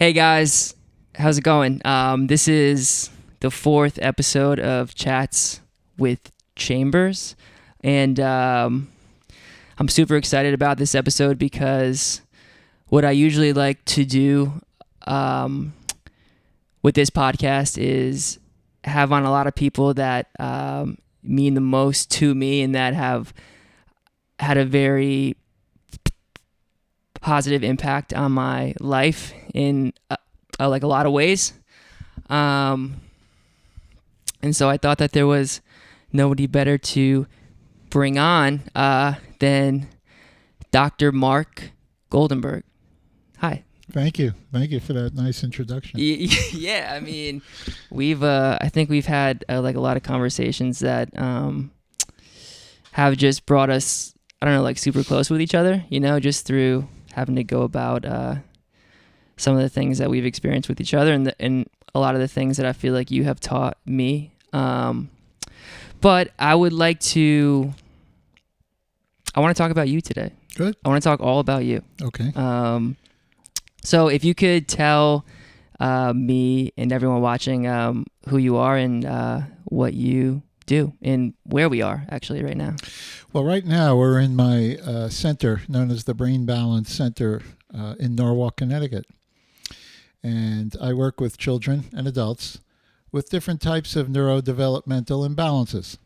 Hey guys, how's it going? This is the fourth episode of Chats with Chambers, and I'm super excited about this episode because what I usually like to do with this podcast is have on a lot of people that mean the most to me and that have had a very positive impact on my life in like a lot of ways. And so I thought that there was nobody better to bring on than Dr. Mark Goldenberg. Hi. Thank you for that nice introduction. Yeah, I mean, I think we've had like a lot of conversations that have just brought us, I don't know, like super close with each other, just through having to go about some of the things that we've experienced with each other and a lot of the things that I feel like you have taught me. But I want to talk about you today. Good. I want to talk all about you. Okay. So if you could tell me and everyone watching who you are and what you do and where we are actually right now. Well, right now we're in my center known as the Brain Balance Center in Norwalk, Connecticut. And I work with children and adults with different types of neurodevelopmental imbalances.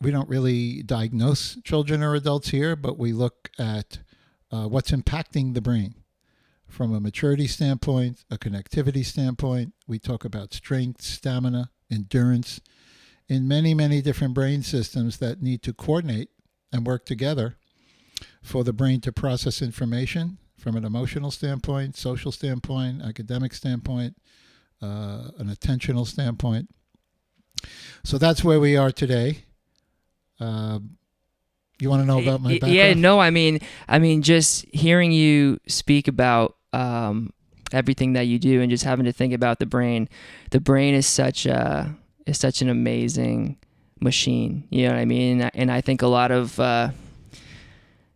We don't really diagnose children or adults here, but we look at what's impacting the brain from a maturity standpoint, a connectivity standpoint. We talk about strength, stamina, endurance in many, many different brain systems that need to coordinate and work together for the brain to process information from an emotional standpoint, social standpoint, academic standpoint, an attentional standpoint. So that's where we are today. You want to know about my background? Yeah, no, I mean, just hearing you speak about everything that you do and just having to think about the brain. The brain is such an amazing machine. You know what I mean? And I think a lot of,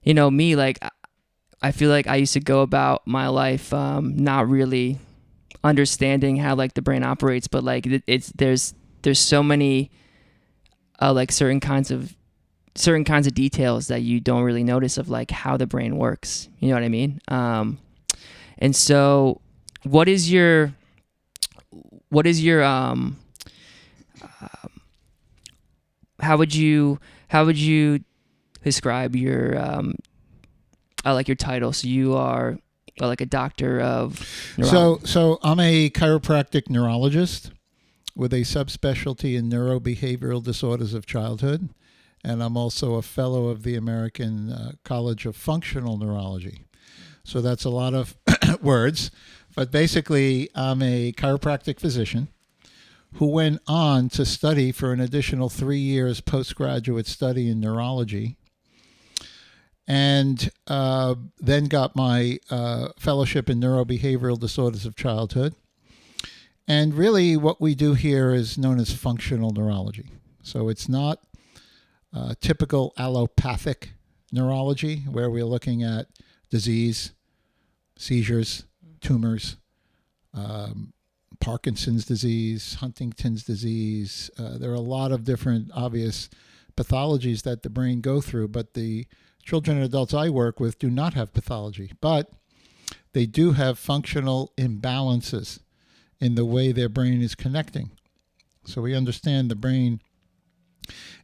me, like, I feel like I used to go about my life not really understanding how like the brain operates, but like there's so many like certain kinds of details that you don't really notice of like how the brain works. You know what I mean? And so what is your how would you describe your like your title? So you are like a doctor of neurology. So I'm a chiropractic neurologist with a subspecialty in neurobehavioral disorders of childhood. And I'm also a fellow of the American College of Functional Neurology. So that's a lot of words. But basically, I'm a chiropractic physician who went on to study for an additional 3 years postgraduate study in neurology, and then got my fellowship in neurobehavioral disorders of childhood. And really what we do here is known as functional neurology. So it's not typical allopathic neurology, where we're looking at disease, seizures, tumors, Parkinson's disease, Huntington's disease. There are a lot of different obvious pathologies that the brain go through, but the children and adults I work with do not have pathology, but they do have functional imbalances in the way their brain is connecting. So we understand the brain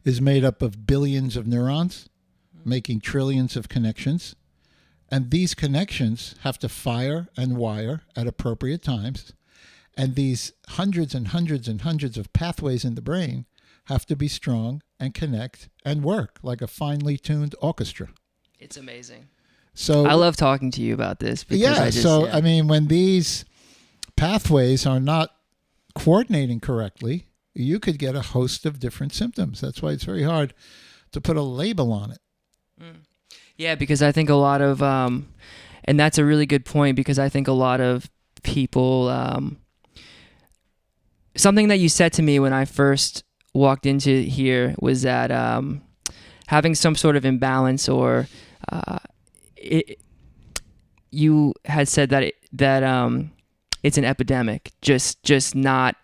is made up of billions of neurons, making trillions of connections. And these connections have to fire and wire at appropriate times. And these hundreds and hundreds and hundreds of pathways in the brain have to be strong and connect and work like a finely tuned orchestra. It's amazing. So I love talking to you about this. Because I mean, when these pathways are not coordinating correctly, you could get a host of different symptoms. That's why it's very hard to put a label on it. Yeah, because I think a lot of, and that's a really good point, because I think a lot of people, something that you said to me when I first walked into here was that having some sort of imbalance or you had said that it's an epidemic, just not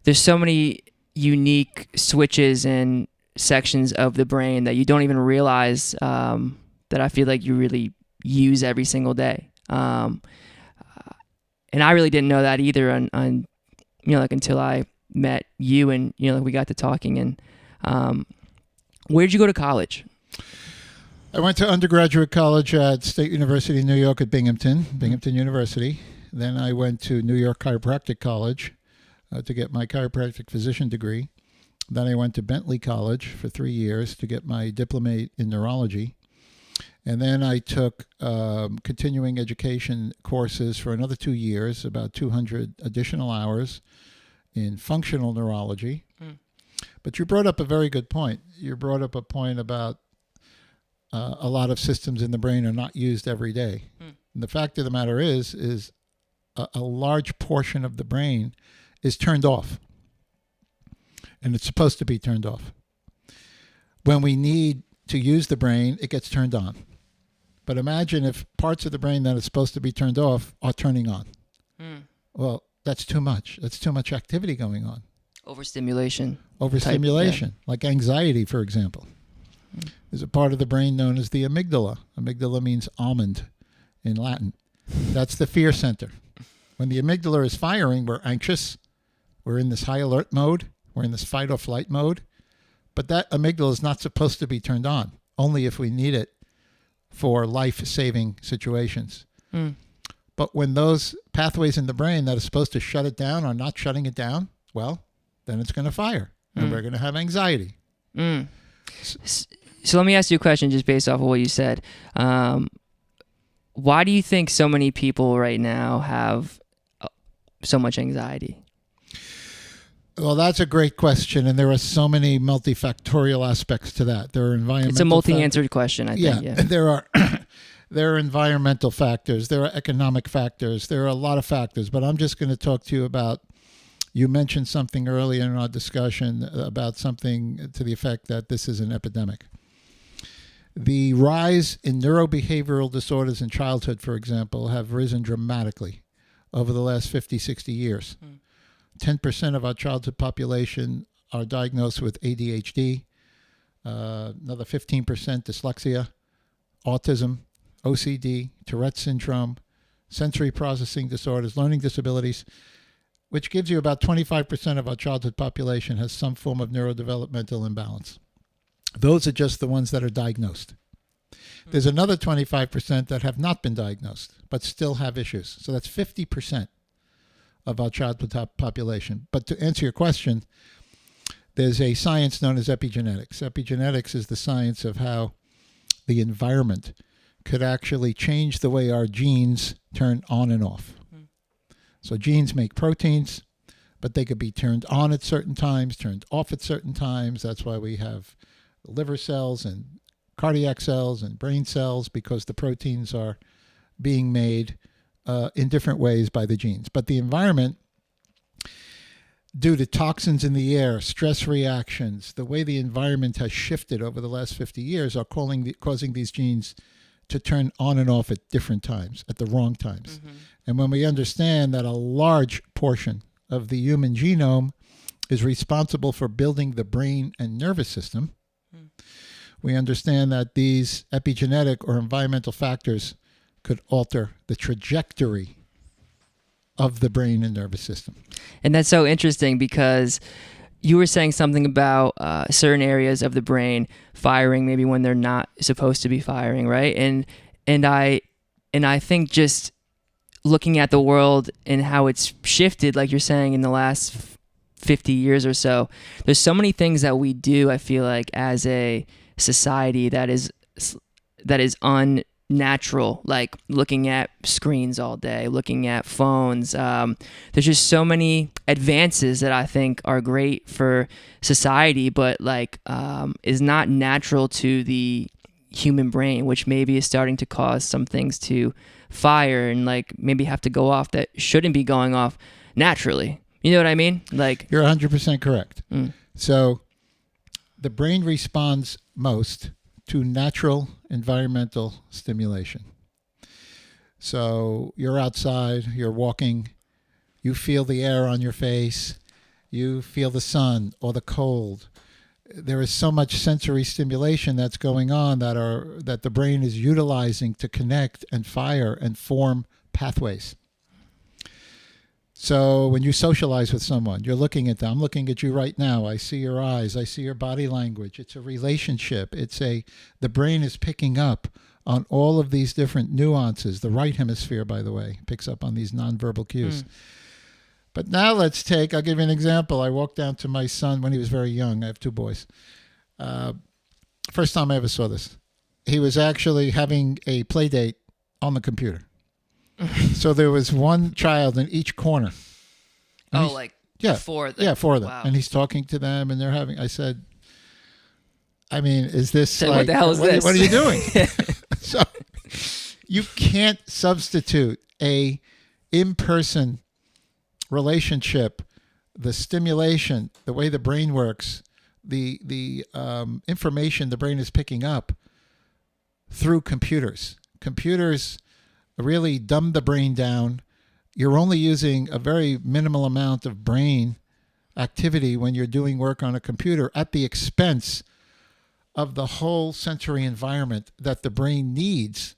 there's so many unique switches and sections of the brain that you don't even realize that I feel like you really use every single day. And I really didn't know that either on like until I met you and like we got to talking. And where'd you go to college? I went to undergraduate college at State University of New York at Binghamton University. Then I went to New York Chiropractic College to get my chiropractic physician degree. Then I went to Bentley College for 3 years to get my diplomate in neurology. And then I took continuing education courses for another 2 years, about 200 additional hours in functional neurology. But you brought up a very good point. You brought up a point about a lot of systems in the brain are not used every day. And the fact of the matter is a large portion of the brain is turned off. And it's supposed to be turned off. When we need to use the brain, it gets turned on. But imagine if parts of the brain that are supposed to be turned off are turning on. Well, that's too much. That's too much activity going on. Overstimulation. Overstimulation, like anxiety, for example. There's a part of the brain known as the amygdala. Amygdala means almond in Latin. That's the fear center. When the amygdala is firing, we're anxious. We're in this high alert mode. We're in this fight or flight mode. But that amygdala is not supposed to be turned on, only if we need it for life-saving situations. But when those pathways in the brain that are supposed to shut it down are not shutting it down, well, then it's going to fire, and we're going to have anxiety. So let me ask you a question just based off of what you said. Why do you think so many people right now have so much anxiety? Well, that's a great question, and there are so many multifactorial aspects to that. There are environmental. It's a multi-answered question, I think. Yeah, there are environmental factors. There are economic factors. There are a lot of factors, but I'm just going to talk to you about. You mentioned something earlier in our discussion about something to the effect that this is an epidemic. The rise in neurobehavioral disorders in childhood, for example, have risen dramatically over the last 50, 60 years. 10% of our childhood population are diagnosed with ADHD, another 15% dyslexia, autism, OCD, Tourette's syndrome, sensory processing disorders, learning disabilities, which gives you about 25% of our childhood population has some form of neurodevelopmental imbalance. Those are just the ones that are diagnosed. There's another 25% that have not been diagnosed, but still have issues. So that's 50% of our childhood population. But to answer your question, there's a science known as epigenetics. Epigenetics is the science of how the environment could actually change the way our genes turn on and off. So genes make proteins, but they could be turned on at certain times, turned off at certain times. That's why we have liver cells and cardiac cells and brain cells, because the proteins are being made in different ways by the genes. But the environment, due to toxins in the air, stress reactions, the way the environment has shifted over the last 50 years are causing these genes to turn on and off at different times, at the wrong times. And when we understand that a large portion of the human genome is responsible for building the brain and nervous system, we understand that these epigenetic or environmental factors could alter the trajectory of the brain and nervous system. And that's so interesting because you were saying something about certain areas of the brain firing maybe when they're not supposed to be firing, right? And I think just looking at the world and how it's shifted, like you're saying, in the last 50 years or so, there's so many things that we do, I feel like, as a society that is unnatural, like looking at screens all day, looking at phones. There's just so many advances that I think are great for society, but is not natural to the human brain, which maybe is starting to cause some things to fire and maybe have to go off that shouldn't be going off naturally. You know what I mean? You're 100% correct. So the brain responds most to natural environmental stimulation. So you're outside, you're walking, you feel the air on your face, you feel the sun or the cold. There is so much sensory stimulation that's going on that the brain is utilizing to connect and fire and form pathways. So when you socialize with someone, you're looking at them. I'm looking at you right now. I see your eyes. I see your body language. It's a relationship. The brain is picking up on all of these different nuances. The right hemisphere, by the way, picks up on these nonverbal cues. But now I'll give you an example. I walked down to my son when he was very young. I have 2 boys. First time I ever saw this. He was actually having a play date on the computer. So there was one child in each corner. Like 4 of them. Yeah, 4 of them. Wow. And he's talking to them, and I said, I mean, is this so what the hell is this? What are you doing? So you can't substitute a in-person relationship, the stimulation, the way the brain works, the information the brain is picking up through computers. Computers really dumb the brain down. You're only using a very minimal amount of brain activity when you're doing work on a computer at the expense of the whole sensory environment that the brain needs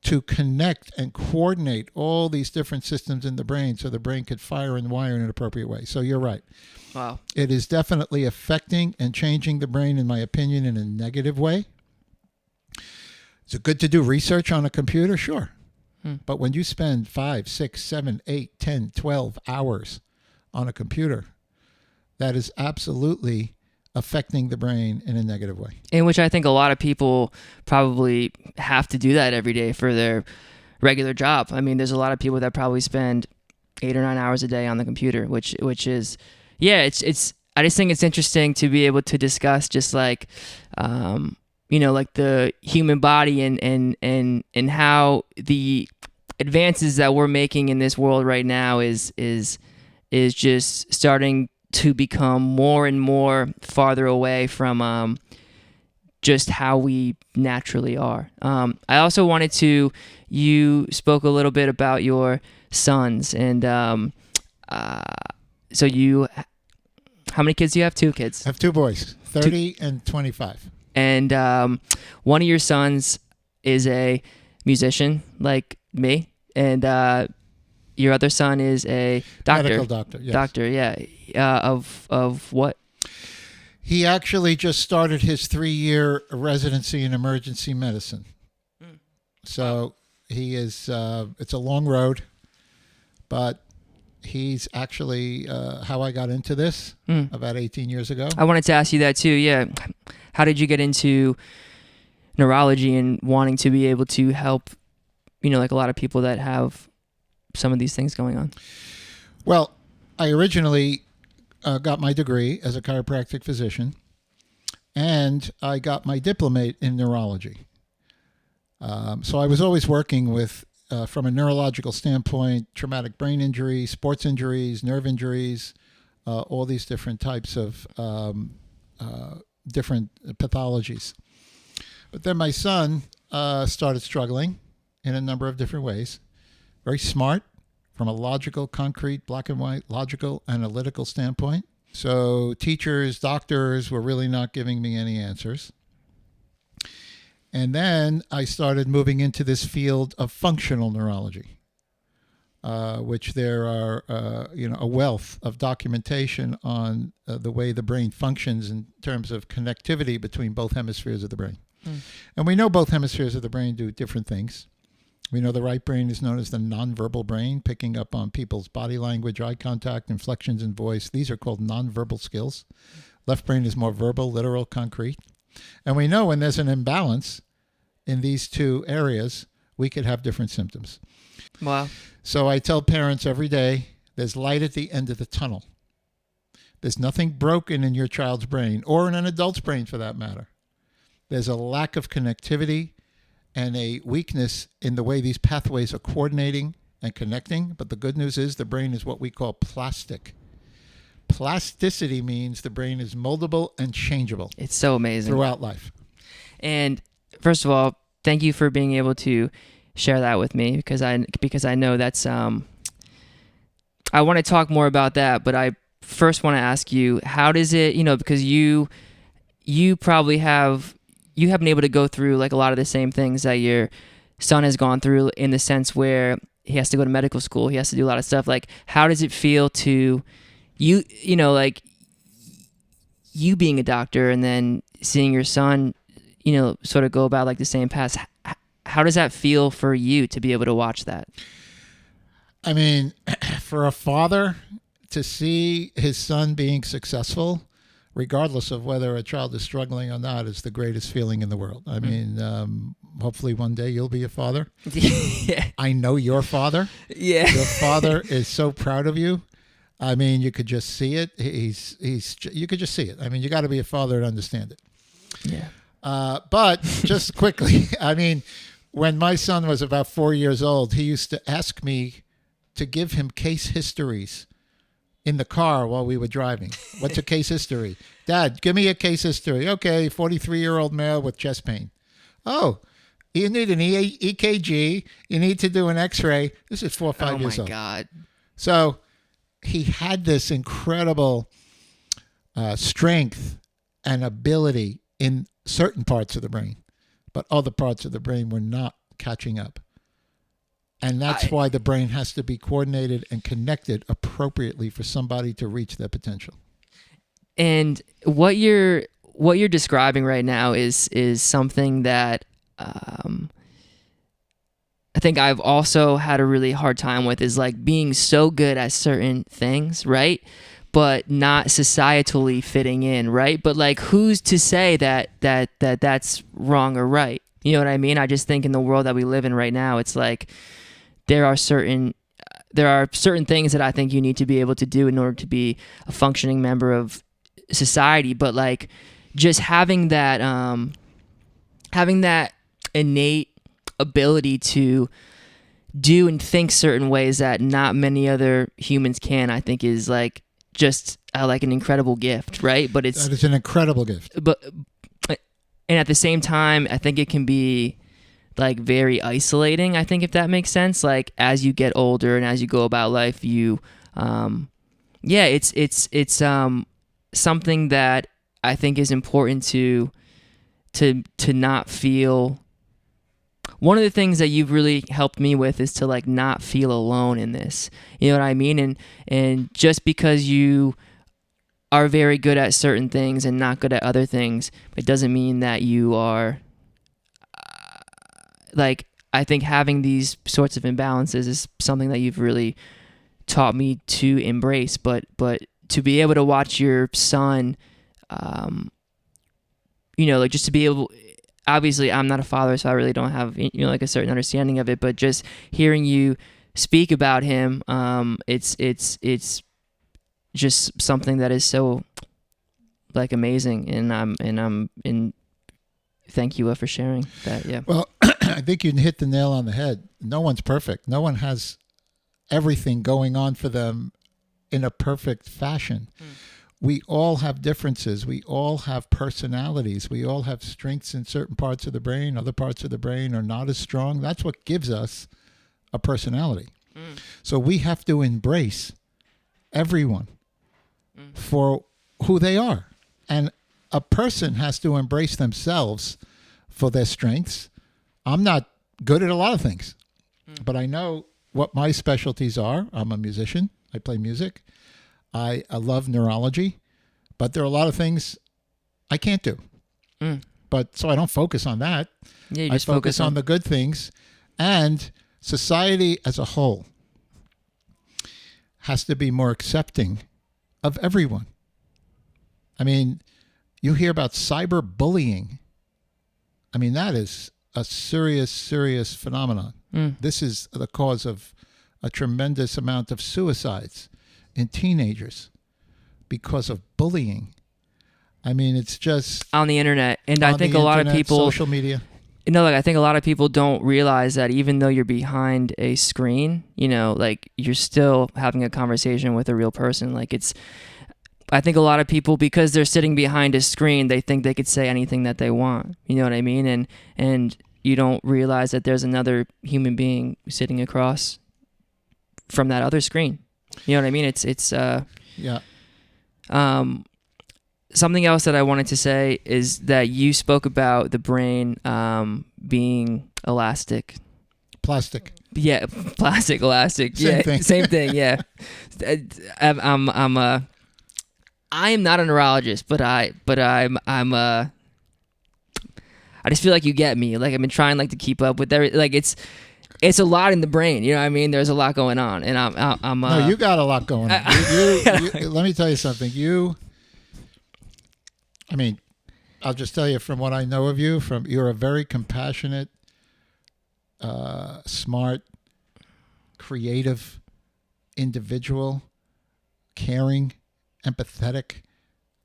to connect and coordinate all these different systems in the brain so the brain could fire and wire in an appropriate way. So you're right. Wow. It is definitely affecting and changing the brain, in my opinion, in a negative way. Is it good to do research on a computer? Sure. But when you spend 5, 6, 7, 8, 10, 12 hours on a computer, that is absolutely affecting the brain in a negative way. In which I think a lot of people probably have to do that every day for their regular job. I mean, there's a lot of people that probably spend 8 or 9 hours a day on the computer, which is, I just think it's interesting to be able to discuss just like, like the human body and how the advances that we're making in this world right now is just starting to become more and more farther away from just how we naturally are. I also wanted you spoke a little bit about your sons, and so how many kids do you have? 2 kids. I have 2 boys, 30 and 25. And one of your sons is a musician like me, and your other son is a doctor. Medical doctor, yes. Doctor, yeah. Of what? He actually just started his 3-year residency in emergency medicine. So he is, it's a long road, but he's actually how I got into this about 18 years ago. I wanted to ask you that too, yeah. How did you get into neurology and wanting to be able to help, like a lot of people that have some of these things going on? Well, I originally got my degree as a chiropractic physician, and I got my diplomate in neurology. So I was always working with, from a neurological standpoint, traumatic brain injury, sports injuries, nerve injuries, all these different types of different pathologies. But then my son started struggling in a number of different ways. Very smart from a logical, concrete, black and white, logical, analytical standpoint. So teachers, doctors were really not giving me any answers. And then I started moving into this field of functional neurology, which there are, a wealth of documentation on the way the brain functions in terms of connectivity between both hemispheres of the brain. And we know both hemispheres of the brain do different things. We know the right brain is known as the nonverbal brain, picking up on people's body language, eye contact, inflections in voice. These are called nonverbal skills. Left brain is more verbal, literal, concrete. And we know when there's an imbalance in these 2 areas, we could have different symptoms. Wow. So I tell parents every day, there's light at the end of the tunnel. There's nothing broken in your child's brain, or in an adult's brain for that matter. There's a lack of connectivity and a weakness in the way these pathways are coordinating and connecting. But the good news is the brain is what we call plastic. Plasticity means the brain is moldable and changeable. It's so amazing. Throughout life. And first of all, thank you for being able to share that with me, because I know that's I want to talk more about that, but I first want to ask you, how does it, because you probably have been able to go through like a lot of the same things that your son has gone through, in the sense where he has to go to medical school, he has to do a lot of stuff. Like, how does it feel to like you being a doctor and then seeing your son, sort of go about like the same path? How does that feel for you to be able to watch that? I mean, for a father to see his son being successful, regardless of whether a child is struggling or not, is the greatest feeling in the world. I mean, hopefully one day you'll be a father. Yeah. I know your father. Yeah. Your father is so proud of you. I mean, you could just see it. You could just see it. I mean, you got to be a father to understand it. Yeah. But just quickly, I mean, when my son was about 4 years old, he used to ask me to give him case histories in the car while we were driving. What's a case history? Dad, give me a case history. Okay, 43-year-old male with chest pain. Oh, you need an EKG. You need to do an X-ray. This is 4 or 5 years old. Oh, my God. So he had this incredible strength and ability in certain parts of the brain, but other parts of the brain were not catching up. And that's why the brain has to be coordinated and connected appropriately for somebody to reach their potential. And what you're describing right now is something that I think I've also had a really hard time with, is like being so good at certain things, right? But not societally fitting in, right? But like, who's to say that's wrong or right? You know what I mean? I just think in the world that we live in right now, it's like there are certain things that I think you need to be able to do in order to be a functioning member of society. But like, just having that innate ability to do and think certain ways that not many other humans can, I think is like just like an incredible gift, right? But that is an incredible gift. And at the same time, I think it can be like very isolating, I think, if that makes sense. Like, as you get older and as you go about life, you it's something that I think is important to not feel. One of the things that you've really helped me with is to like not feel alone in this. You know what I mean? And just because you are very good at certain things and not good at other things, it doesn't mean that you are like, I think having these sorts of imbalances is something that you've really taught me to embrace. But to be able to watch your son, like just to be able, obviously I'm not a father, so I really don't have, like a certain understanding of it, but just hearing you speak about him, it's just something that is so like amazing. And thank you for sharing that. Yeah. Well, I think you hit the nail on the head. No one's perfect. No one has everything going on for them in a perfect fashion. We all have differences. We all have personalities. We all have strengths in certain parts of the brain. Other parts of the brain are not as strong. That's what gives us a personality. So we have to embrace everyone for who they are. And a person has to embrace themselves for their strengths. I'm not good at a lot of things, but I know what my specialties are. I'm a musician. I play music. I love neurology, but there are a lot of things I can't do. But so I don't focus on that. Yeah, you I just focus on the good things. And society as a whole has to be more accepting of everyone. I mean, you hear about cyberbullying. I mean, that is a serious, serious phenomenon. This is the cause of a tremendous amount of suicides in teenagers because of bullying. I mean, it's just on the internet. And I think a lot of people, social media. I think a lot of people don't realize that even though you're behind a screen, like you're still having a conversation with a real person. Like I think a lot of people, because they're sitting behind a screen, they think they could say anything that they want. You know what I mean? And you don't realize that there's another human being sitting across from that other screen. You know what I mean? It's Yeah. Something else that I wanted to say is that you spoke about the brain being elastic. Plastic. Yeah, plastic, elastic. Same yeah, thing. Same thing. Yeah, I am not a neurologist, but I just feel like you get me. Like I've been trying like to keep up with every like it's a lot in the brain. You know what I mean? There's a lot going on, and I'm No, you got a lot going on. Let me tell you something. I mean, I'll just tell you from what I know of you. You're a very compassionate, smart, creative individual, caring, empathetic.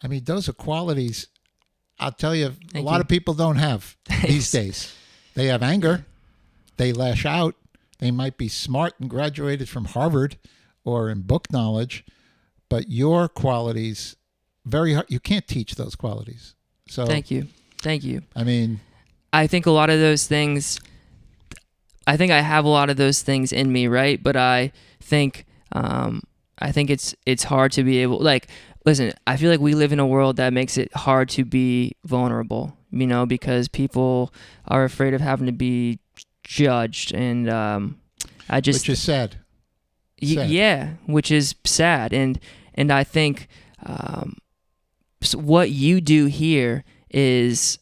I mean, those are qualities, I'll tell you, a lot of people don't have these days. They have anger. They lash out. They might be smart and graduated from Harvard or in book knowledge, but your qualities, very hard. You can't teach those qualities. So Thank you. I mean, I think a lot of those things. I think I have a lot of those things in me, right? But I think it's hard to be able, like, listen, I feel like we live in a world that makes it hard to be vulnerable, you know, because people are afraid of having to be judged, and which is sad. Yeah, which is sad, and I think so what you do here is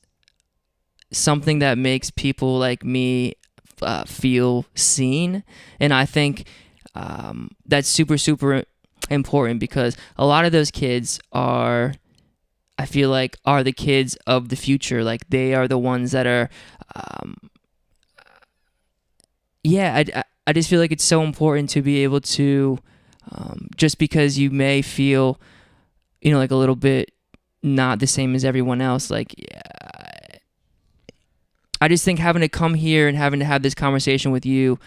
something that makes people like me feel seen, and I think that's super important, because a lot of those kids are the kids of the future. Like they are the ones that are I just feel like it's so important to be able to just because you may feel, you know, like a little bit not the same as everyone else, like I just think having to come here and having to have this conversation with you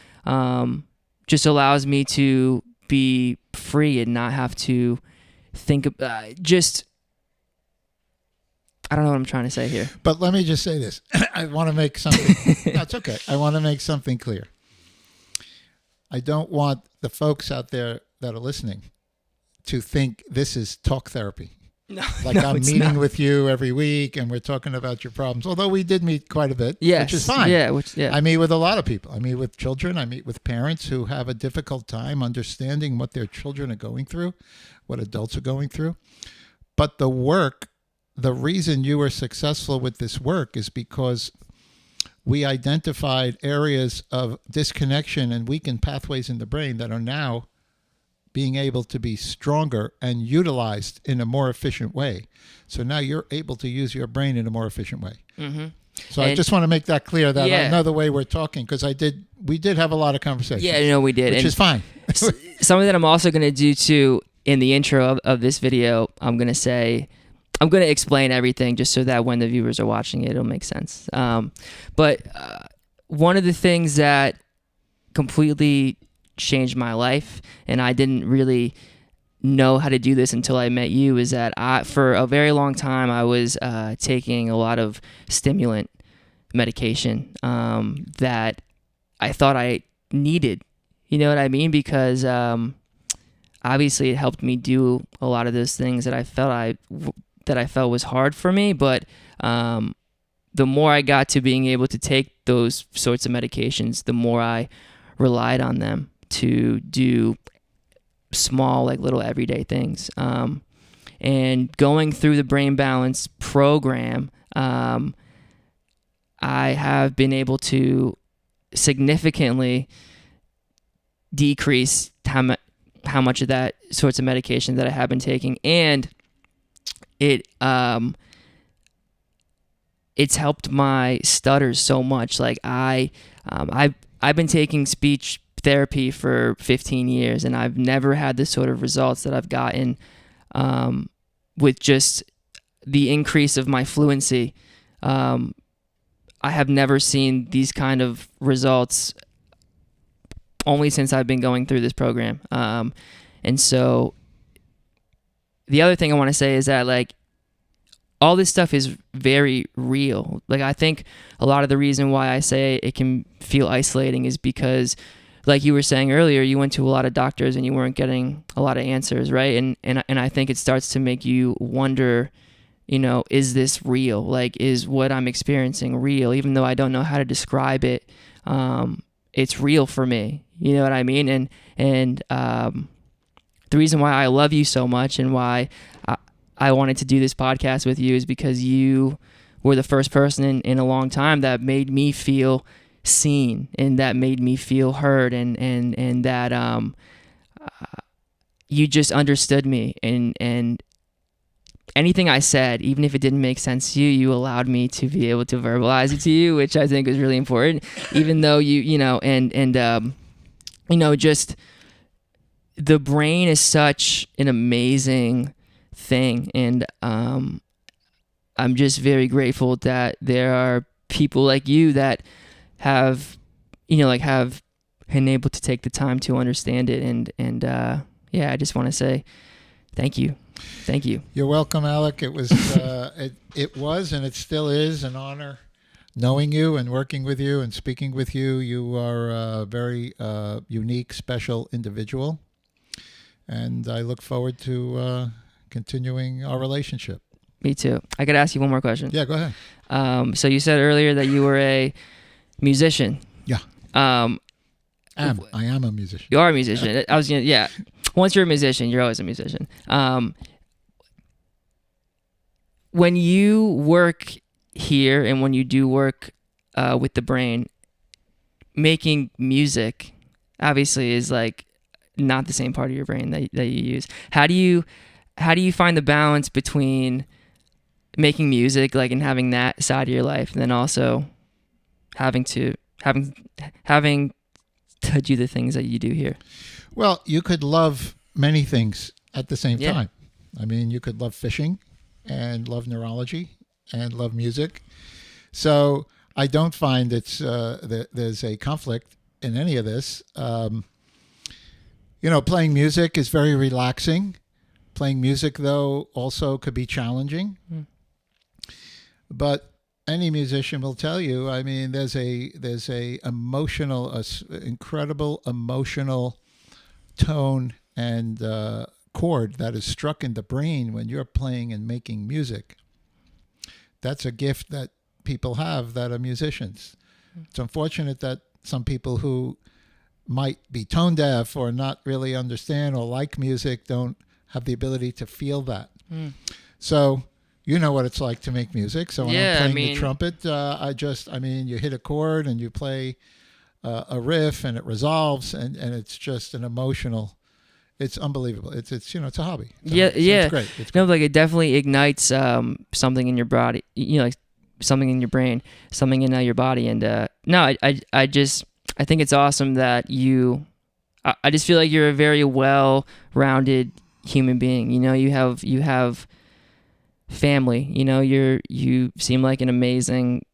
just allows me to be free and not have to think about I don't know what I'm trying to say here. But let me just say this. I want to make something. That's okay. I want to make something clear. I don't want the folks out there that are listening to think this is talk therapy. No, like no, I'm meeting with you every week and we're talking about your problems. Although we did meet quite a bit, which is fine. Yeah, I meet with a lot of people. I meet with children. I meet with parents who have a difficult time understanding what their children are going through, what adults are going through. But the reason you were successful with this work is because we identified areas of disconnection and weakened pathways in the brain that are now being able to be stronger and utilized in a more efficient way. So now you're able to use your brain in a more efficient way. Mm-hmm. So I just want to make that clear that yeah. I know the way we're talking, because we did have a lot of conversations. Yeah, no, we did. Which is fine. Something that I'm also going to do too in the intro of this video, I'm going to explain everything just so that when the viewers are watching it, it'll make sense. But one of the things that completely changed my life, and I didn't really know how to do this until I met you, is that for a very long time I was taking a lot of stimulant medication that I thought I needed. You know what I mean? Because obviously it helped me do a lot of those things that I felt was hard for me, but the more I got to being able to take those sorts of medications, the more I relied on them to do small, like little everyday things. And going through the Brain Balance program, I have been able to significantly decrease how much of that sorts of medication that I have been taking, and it's helped my stutters so much. Like I've been taking speech therapy for 15 years, and I've never had the sort of results that I've gotten with just the increase of my fluency. I have never seen these kind of results only since I've been going through this program. And so the other thing I want to say is that, like, all this stuff is very real. Like, I think a lot of the reason why I say it can feel isolating is because, like you were saying earlier, you went to a lot of doctors and you weren't getting a lot of answers, right? And I think it starts to make you wonder, is this real? Like, is what I'm experiencing real? Even though I don't know how to describe it, it's real for me. You know what I mean? And the reason why I love you so much and why I wanted to do this podcast with you is because you were the first person in a long time that made me feel seen and that made me feel heard and that you just understood me and anything I said, even if it didn't make sense to you, you allowed me to be able to verbalize it to you, which I think is really important. Even though just the brain is such an amazing thing, and I'm just very grateful that there are people like you that have been able to take the time to understand it, and I just want to say thank you. You're welcome, Alec. It was it was and it still is an honor knowing you and working with you and speaking with you. You are a very unique, special individual, and I look forward to continuing our relationship. Me too. I could ask you one more question. Yeah, go ahead. So you said earlier that you were a musician. Yeah. I am a musician. You are a musician. Once you're a musician, you're always a musician. When you work here and when you do work with the brain, making music obviously is like not the same part of your brain that you use. How do you find the balance between making music, like, and having that side of your life, and then also having to do the things that you do here? Well, you could love many things at the same Yeah. time. I mean, you could love fishing and love neurology and love music. So I don't find that there's a conflict in any of this. Playing music is very relaxing. Playing music, though, also could be challenging. But any musician will tell you, I mean, there's a incredible emotional tone and chord that is struck in the brain when you're playing and making music. That's a gift that people have that are musicians. It's unfortunate that some people who might be tone deaf or not really understand or like music don't have the ability to feel that. So you know what it's like to make music. So when I'm playing the trumpet, you hit a chord and you play a riff and it resolves and it's just an emotional, it's unbelievable. It's a hobby. It's great. Like it definitely ignites something in your body, like something in your brain, something in your body. And I think it's awesome that I just feel like you're a very well-rounded human being. You have family. You seem like an amazing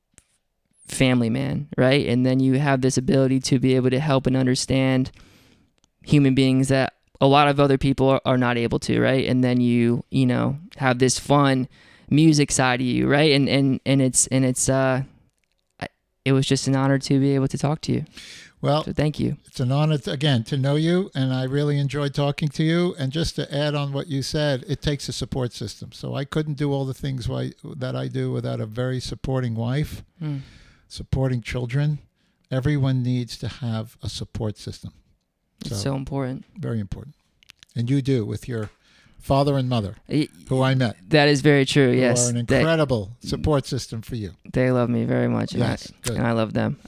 family man, right? And then you have this ability to be able to help and understand human beings that a lot of other people are not able to, right? And then you have this fun music side of you, right? And it was just an honor to be able to talk to you. Well, so thank you. It's an honor to know you, and I really enjoyed talking to you. And just to add on what you said, it takes a support system. So I couldn't do all the things that I do without a very supporting wife, supporting children. Everyone needs to have a support system. It's so important. Very important. And you do with your father and mother, who I met. That is very true, yes. Who are an incredible support system for you. They love me very much, yes, good. And I love them.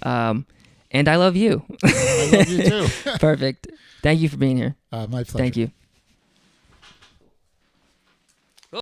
And I love you. I love you too. Perfect. Thank you for being here. My pleasure. Thank you.